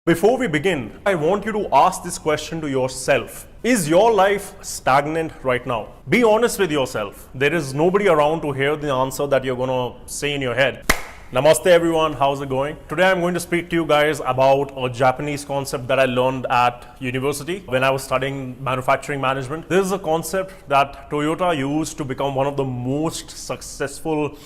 Before we begin, I want you to ask this question to yourself. Is your life stagnant right now? Be honest with yourself. There is nobody around to hear the answer that you're going to say in your head. Namaste everyone, how's it going? Today I'm going to speak to you guys about a Japanese concept that I learned at university when I was studying manufacturing management. This is a concept that Toyota used to become one of the most successful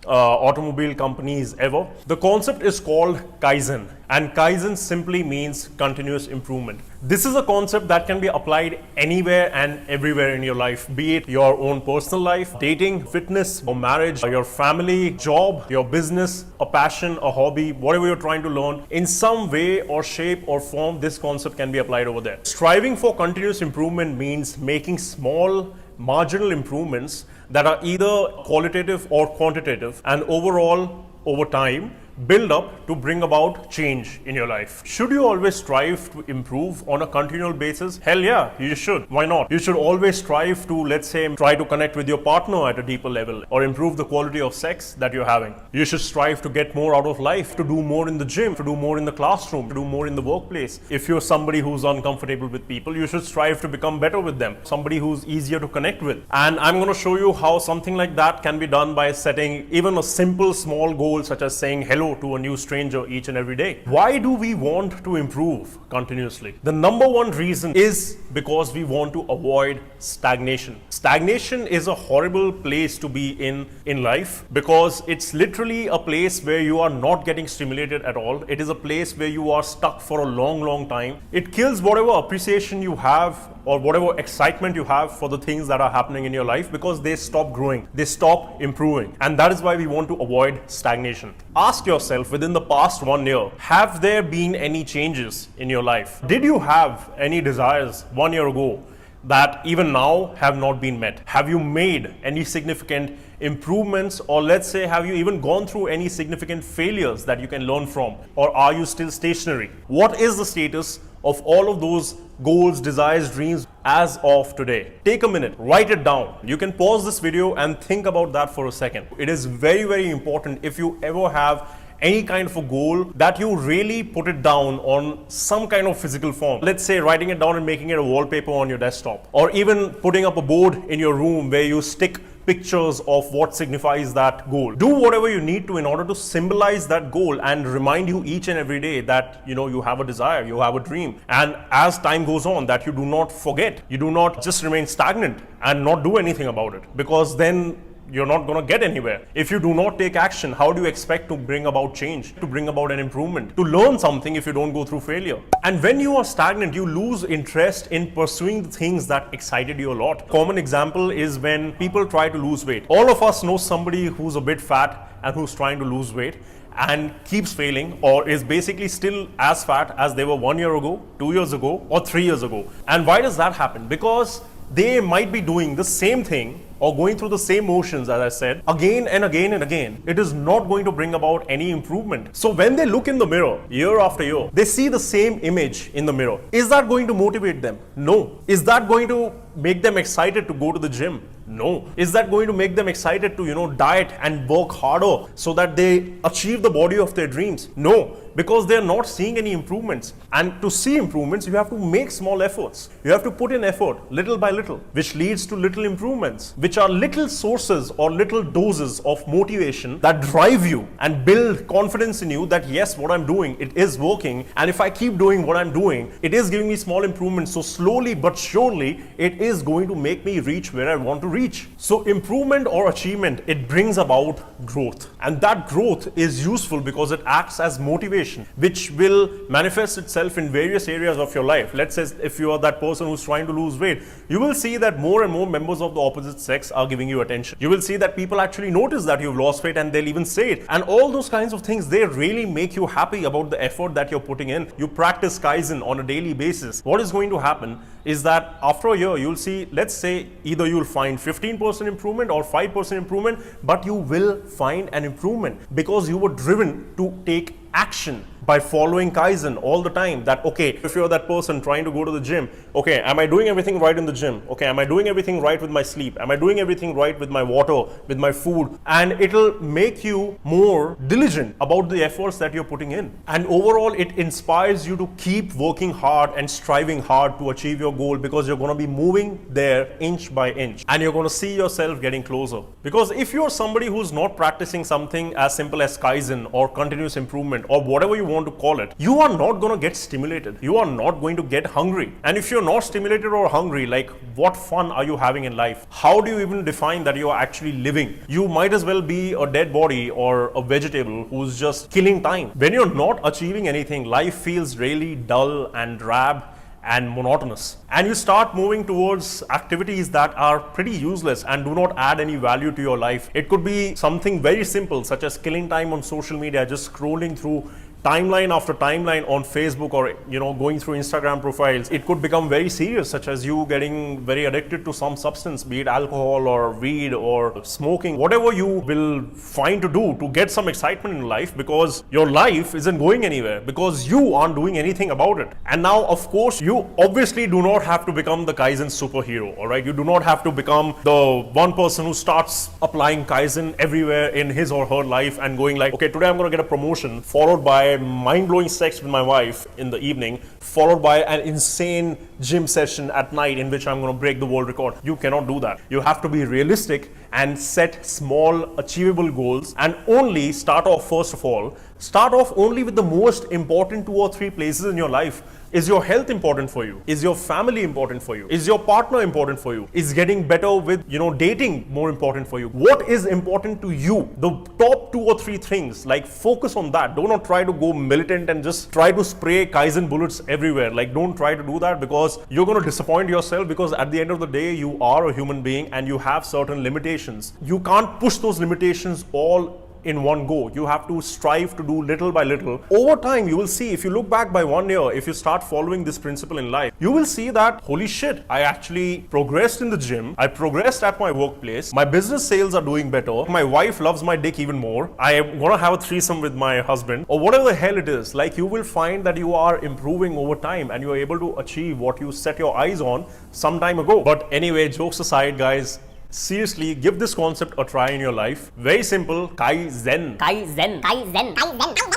automobile companies ever. The concept is called Kaizen, and Kaizen simply means continuous improvement. This is a concept that can be applied anywhere and everywhere in your life, be it your own personal life, dating, fitness, or marriage, or your family, job, your business, a passion, a hobby, whatever you're trying to learn. In some way or shape or form, this concept can be applied over there. Striving for continuous improvement means making small marginal improvements that are either qualitative or quantitative, and overall, over time, build up to bring about change in your life. Should you always strive to improve on a continual basis? Hell yeah, you should. Why not? You should always strive to, let's say, try to connect with your partner at a deeper level or improve the quality of sex that you're having. You should strive to get more out of life, to do more in the gym, to do more in the classroom, to do more in the workplace. If you're somebody who's uncomfortable with people, you should strive to become better with them, somebody who's easier to connect with. And I'm going to show you how something like that can be done by setting even a simple small goal such as saying hello to a new stranger each and every day. Why do we want to improve continuously? The number one reason is because we want to avoid stagnation. Stagnation is a horrible place to be in life because it's literally a place where you are not getting stimulated at all. It is a place where you are stuck for a long time. It kills whatever appreciation you have or whatever excitement you have for the things that are happening in your life because they stop growing, they stop improving. And that is why we want to avoid stagnation. Ask yourself, within the past 1 year, have there been any changes in your life? Did you have any desires 1 year ago that even now have not been met? Have you made any significant improvements, or let's say, have you even gone through any significant failures that you can learn from? Or are you still stationary? What is the status of all of those goals, desires, dreams as of today? Take a minute, write it down. You can pause this video and think about that for a second. It is very important, if you ever have any kind of a goal, that you really put it down on some kind of physical form. Let's say writing it down and making it a wallpaper on your desktop, or even putting up a board in your room where you stick pictures of what signifies that goal. Do whatever you need to in order to symbolize that goal and remind you each and every day that you have a desire, you have a dream, and as time goes on, that you do not forget, you do not just remain stagnant and not do anything about it, because then you're not going to get anywhere. If you do not take action, how do you expect to bring about change, to bring about an improvement, to learn something if you don't go through failure? And when you are stagnant, you lose interest in pursuing the things that excited you a lot. Common example is when people try to lose weight. All of us know somebody who's a bit fat and who's trying to lose weight and keeps failing, or is basically still as fat as they were 1 year ago, 2 years ago, or 3 years ago. And why does that happen? Because they might be doing the same thing or going through the same motions, as I said, again and again and again. It is not going to bring about any improvement. So when they look in the mirror year after year, they see the same image in the mirror. Is that going to motivate them? No. Is that going to make them excited to go to the gym? No. Is that going to make them excited to, diet and work harder so that they achieve the body of their dreams? No, because they're not seeing any improvements. And to see improvements, you have to make small efforts. You have to put in effort little by little, which leads to little improvements, which are little sources or little doses of motivation that drive you and build confidence in you that yes, what I'm doing, it is working. And if I keep doing what I'm doing, it is giving me small improvements. So slowly but surely, it is going to make me reach where I want to reach. So improvement or achievement, it brings about growth. And that growth is useful because it acts as motivation, which will manifest itself in various areas of your life. Let's say if you are that person who's trying to lose weight, you will see that more and more members of the opposite sex are giving you attention. You will see that people actually notice that you've lost weight and they'll even say it. And all those kinds of things, they really make you happy about the effort that you're putting in. You practice Kaizen on a daily basis. What is going to happen is that after a year, you'll see, let's say, either you'll find 15% improvement or 5% improvement, but you will find an improvement because you were driven to take action by following Kaizen all the time. That, okay, if you're that person trying to go to the gym, okay, am I doing everything right in the gym? Okay, am I doing everything right with my sleep? Am I doing everything right with my water, with my food? And it'll make you more diligent about the efforts that you're putting in. And overall, it inspires you to keep working hard and striving hard to achieve your goal, because you're going to be moving there inch by inch, and you're going to see yourself getting closer. Because if you're somebody who's not practicing something as simple as Kaizen or continuous improvement or whatever you want to call it, you are not going to get stimulated. You are not going to get hungry. And if you're not stimulated or hungry, like, what fun are you having in life? How do you even define that you are actually living? You might as well be a dead body or a vegetable who's just killing time. When you're not achieving anything, life feels really dull and drab and monotonous, and you start moving towards activities that are pretty useless and do not add any value to your life. It could be something very simple, such as killing time on social media, just scrolling through timeline after timeline on Facebook, or going through Instagram profiles. It could become very serious, such as you getting very addicted to some substance, be it alcohol or weed or smoking, whatever you will find to do to get some excitement in life, because your life isn't going anywhere, because you aren't doing anything about it. And now, of course, you obviously do not have to become the Kaizen superhero, all right? You do not have to become the one person who starts applying Kaizen everywhere in his or her life and going like, okay, today I'm going to get a promotion, followed by mind-blowing sex with my wife in the evening, followed by an insane gym session at night in which I'm going to break the world record. You cannot do that. You have to be realistic and set small achievable goals, and only start off only with the most important 2 or 3 places in your life. Is your health important for you? Is your family important for you? Is your partner important for you? Is getting better with, dating more important for you? What is important to you? The top 2 or 3 things, like, focus on that. Do not try to go militant and just try to spray Kaizen bullets everywhere. Like, don't try to do that, because you're going to disappoint yourself, because at the end of the day, you are a human being and you have certain limitations. You can't push those limitations all in one go. You have to strive to do little by little. Over time, you will see, if you look back by 1 year, if you start following this principle in life, you will see that, holy shit, I actually progressed in the gym. I progressed at my workplace. My business sales are doing better. My wife loves my dick even more. I am gonna have a threesome with my husband, or whatever the hell it is. Like, you will find that you are improving over time and you are able to achieve what you set your eyes on some time ago. But anyway, jokes aside, guys, seriously, give this concept a try in your life. Very simple. Kaizen.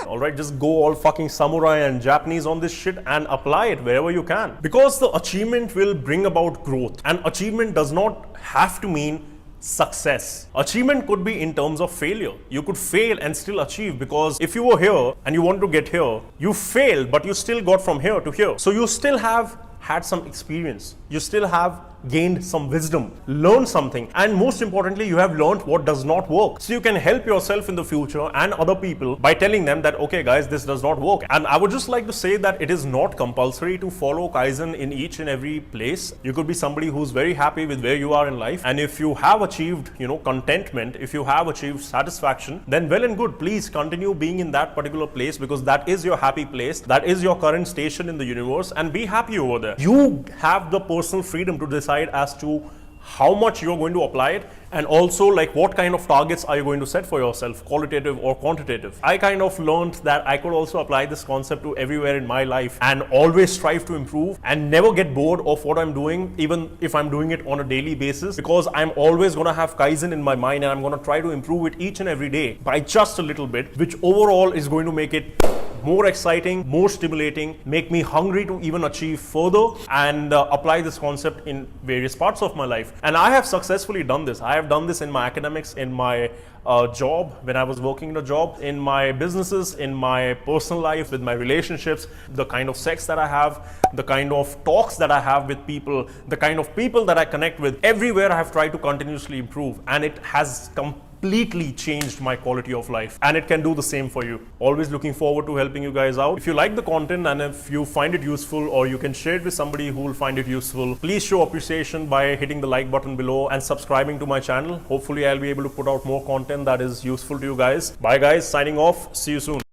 Alright, just go all fucking samurai and Japanese on this shit and apply it wherever you can. Because the achievement will bring about growth. And achievement does not have to mean success. Achievement could be in terms of failure. You could fail and still achieve, because if you were here and you want to get here, you failed, but you still got from here to here. So you still have had some experience. You still have gained some wisdom, learned something, and most importantly, you have learned what does not work. So you can help yourself in the future and other people by telling them that, okay guys, this does not work. And I would just like to say that it is not compulsory to follow Kaizen in each and every place. You could be somebody who's very happy with where you are in life, and if you have achieved, contentment, if you have achieved satisfaction, then well and good. Please continue being in that particular place, because that is your happy place, that is your current station in the universe, and be happy over there. You have the personal freedom to decide as to how much you're going to apply it, and also like what kind of targets are you going to set for yourself, qualitative or quantitative. I kind of learned that I could also apply this concept to everywhere in my life and always strive to improve and never get bored of what I'm doing, even if I'm doing it on a daily basis, because I'm always going to have Kaizen in my mind and I'm going to try to improve it each and every day by just a little bit, which overall is going to make it more exciting, more stimulating, make me hungry to even achieve further and apply this concept in various parts of my life. And I have successfully done this. I have done this in my academics, in my job, when I was working in a job, in my businesses, in my personal life, with my relationships, the kind of sex that I have, the kind of talks that I have with people, the kind of people that I connect with. Everywhere I have tried to continuously improve, and it has completely changed my quality of life, and it can do the same for you. Always looking forward to helping you guys out. If you like the content and if you find it useful, or you can share it with somebody who will find it useful, please show appreciation by hitting the like button below and subscribing to my channel. Hopefully I'll be able to put out more content that is useful to you guys. Bye guys, signing off. See you soon.